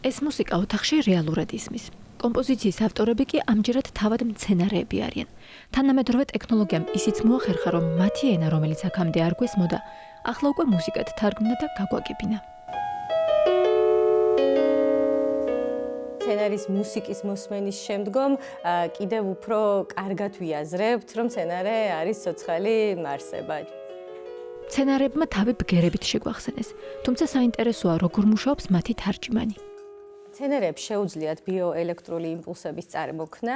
ეს მუსიკა ოთახში რეალურად ისმის. კომპოზიციის ავტორები კი ამჯერად თავად მცენარეები არიან. თანამედროვე ტექნოლოგიამ ისიც მოახერხა, რომ მათი ენა, რომელიც აქამდე არ გვესმოდა, ახლა უკვე მუსიკად თარგმნა და გაგვაგებინა. მცენარის მუსიკის მოსმენის შემდგომ კიდევ უფრო კარგად ვიაზრებთ, რომ მცენარე არის ცოცხალი არსება. მცენარეებმა თავი ბგერებით შეგვახსენეს, თუმცა საინტერესოა, როგორ მუშაობს მათი თარჯიმანი. მცენარეებს შეუძლიათ ბიოელექტრული იმპულსების წარმოქმნა,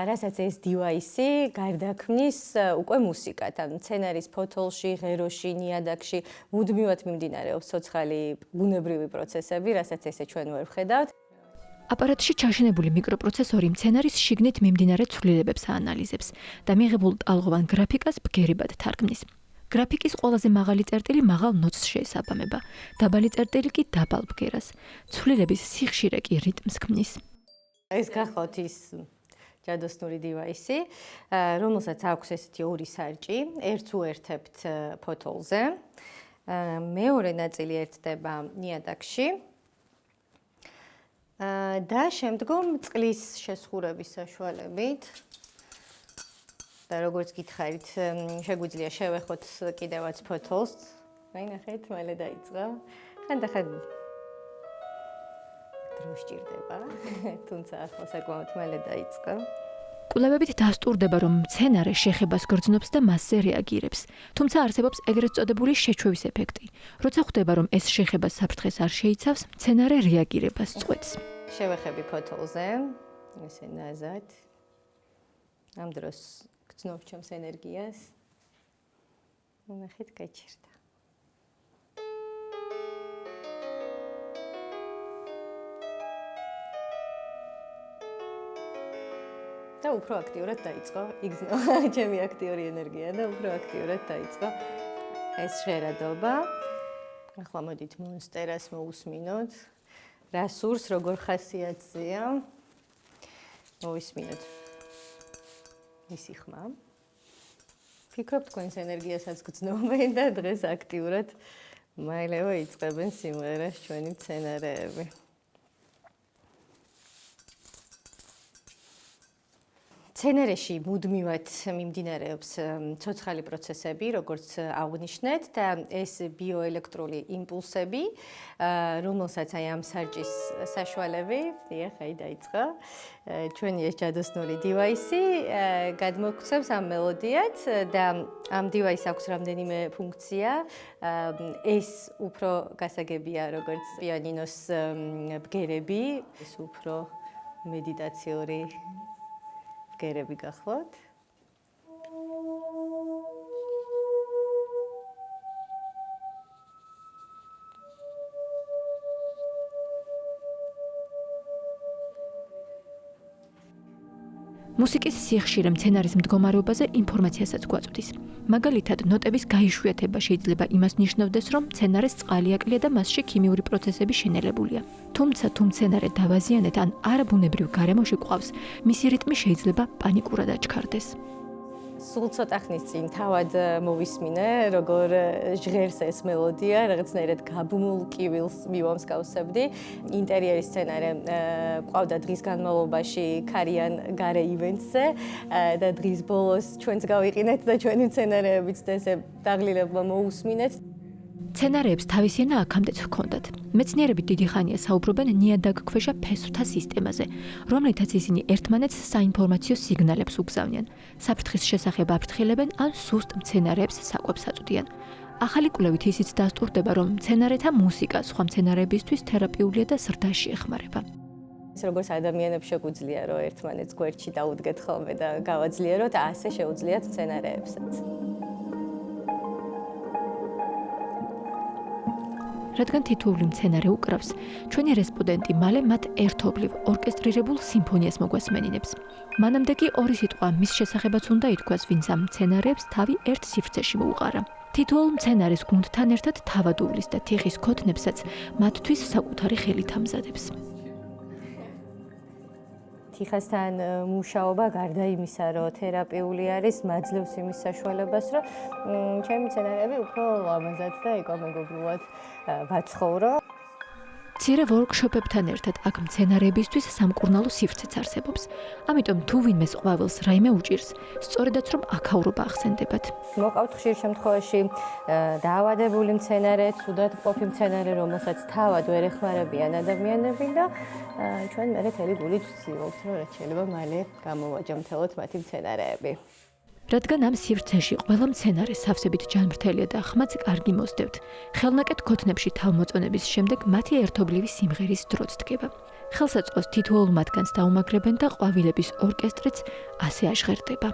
რასაც ეს დივაისი გარდაქმნის უკვე მუსიკად. ან მცენარის ფოთოლში, ღეროში, ნიადაგში მუდმივად მიმდინარეობს ცოცხალი ბუნებრივი პროცესები, რასაც ესე ჩვენ ვერ ვხედავთ. აპარატში ჩაშენებული მიკროპროცესორი მცენარის შიგნით მიმდინარე ცვლილებებს აანალიზებს და მიღებულ ტალღოვან გრაფიკას ბგერებად თარგმნის. გრაფიკის ყველაზე მაღალი წერტილი მაღალ ნოტს შეესაბამება, დაბალი წერტილი კი დაბალ ბგერას. ცვლილების სიხშირე კი რიტმს ქმნის. ეს გახავთ ის ჯადოსნური დივაისი, რომელსაც აქვს ესეთი ორი სარჭი, ერთს უერთებთ ფოთოლზე, მეორე ნაწილი ერთდება ნიადაგში და შემდგომ წყლის შესხურების საშუალებით და როგორც გითხარით, შეგვიძლია შევეხოთ კიდევაც ფოთოლს. ნახეთ, მალე დაიწყო. ხანდახან დრო სჭირდება, თუმცა ახლა საკმაოდ მალე დაიწყო. კვლევებით დასტურდება, რომ მცენარე შეხებას გრძნობს და მასზე რეაგირებს. თუმცა არსებობს ეგრეთ წოდებული შეჩვევის ეფექტი. როცა ხვდება, რომ ეს შეხება საფრთხეს არ შეიცავს, მცენარე რეაგირებას წყვეტს. შევეხები ფოთოლზე, ესე ნაზად. ამ დროს გრძნობს ჩემს ენერგიას. ნახეთ, გაიჭირდა. და უფრო აქტიურად დაიწყო. იგზნო ჩემი აქტიური ენერგია და უფრო აქტიურად დაიწყო ეს ჟღერადობა. ახლა მოდით მონსტერას მოусმინოთ. რა სურს, როგორ ხასიათზეა. მოვისმინოთ მისი ხმა. ფიქრობ თქვენს ენერგიასაც გრძნობენ და დღეს აქტიურად მაილევა იწყებენ სიმღერას ჩვენი მცენარეები. მცენარეში მუდმივად მიმდინარეობს ცოცხალი პროცესები, როგორც აღნიშნეთ და ეს ბიოელექტრული იმპულსები, რომელსაც აი ამ სარჭის საშუალებით, აი დაიწყო. ჩვენი ეს ჯადოსნური დივაისი გადმოგვცემს ამ მელოდიად და ამ დივაისს აქვს რამდენიმე ფუნქცია. ეს უფრო გასაგებია, როგორც პიანინოს ბგერები, ეს უფრო მედიტაციური ბგერები გახლავთ. მუსიკის სიხშირე მცენარის მდგომარეობაზე ინფორმაციასაც გვაწვდის. მაგალითად, ნოტების გაიშვიათება შეიძლება იმას ნიშნავდეს, რომ მცენარეს წყალი აკლია და მასში ქიმიური პროცესები შენელებულია. თუმცა, თუ მცენარე დავაზიანეთ ან არაბუნებრივ გარემოში ყავს, მისი რიტმი შეიძლება პანიკურად აჩქარდეს. სულ ცოტა ხნის წინ თავად მოვისმინე, როგორ ჟღერს ეს მელოდია, რაღაცნაირად გაბმულ კივილს მივამსკავსებდი. ინტერიერის სცენარე ყავდა დღის განმავლობაში ქარიან გარე ივენტზე და დღის ბოლოს ჩვენც გავიყინეთ და ჩვენი მცენარეებიც და ესე დაღლილებმა მოусმინეთ. მცენარეებს თავისი ენა აქამდეც ჰქონდათ. მეცნიერები დიდი ხანია საუბრობენ ნიადაგქვეშა ფესვთა სისტემაზე, რომლითაც ისინი ერთმანეთს საინფორმაციო სიგნალებს უგზავნიან. საფრთხის შესახებ აფრთხილებენ ან სუსტ მცენარეებს საკვებს აწვდიან. ახალი კვლევით ისიც დასტურდება, რომ მცენარეთა მუსიკა სხვა მცენარეებისთვის თერაპიულია და ზრდაში ეხმარება. ეს როგორც ადამიანებს შეგვიძლია, რომ ერთმანეთს გვერდში დაუდგეთ ხოლმე და გავაძლიეროთ, ასე შეუძლიათ მცენარეებსაც. რადგან თითოეული მცენარე უკრავს, ჩვენი რესპონდენტი მალე მათ ერთობლივ ორკესტრირებულ სიმფონიას მოგვასმენინებს. მანამდე კი ორი სიტყვა მის შესახებაც უნდა ითქვას, ვინც ამ მცენარეებს თავი ერთ სივრცეში მოუყარა. თითოეულ მცენარის გუნდთან ერთად თავად უვლის და თიხის ქოთნებსაც მათთვის საკუთარი ხელით ამზადებს. თიხასთან მუშაობა გარდა იმისა, რომ თერაპიული არის, მაძლევს იმის საშუალებას, რომ ჩემი მცენარეები უფრო ლამაზად და ეკომეგობრულად ვაცხოვრო. მცირე ვორკშოპებთან ერთად აქ მცენარეებისთვის სამკურნალო სივრცეც არსებობს. ამიტომ თუ ვინმეს ყვავილს რაიმე უჭირს, სწორედაც რომ აქაურობა ახსენდებათ. მოკავთ ხშირ შემთხვევაში დაავადებული მცენარე, ცუდად მყოფი მცენარე, რომელსაც თავად ვერ ეხმარებიან ადამიანები და ჩვენ მერე თელი გულით ვცდილობთ, რომ რაც შეიძლება მალე გამოვაჯამთელოთ მათი მცენარეები. რადგან ამ სივრცეში ყველა მცენარე სავსებით ჯანმრთელია და ხმაც კარგი მოსდევთ, ხელნაკეთ ქოთნებში თავმოწონების შემდეგ მათი ერთობლივი სიმღერის დროც დგება. ხელსაწყოს თითოეულ მათგანს დაუმაგრებენ და ყვავილების ორკესტრიც ასე აჟღერდება.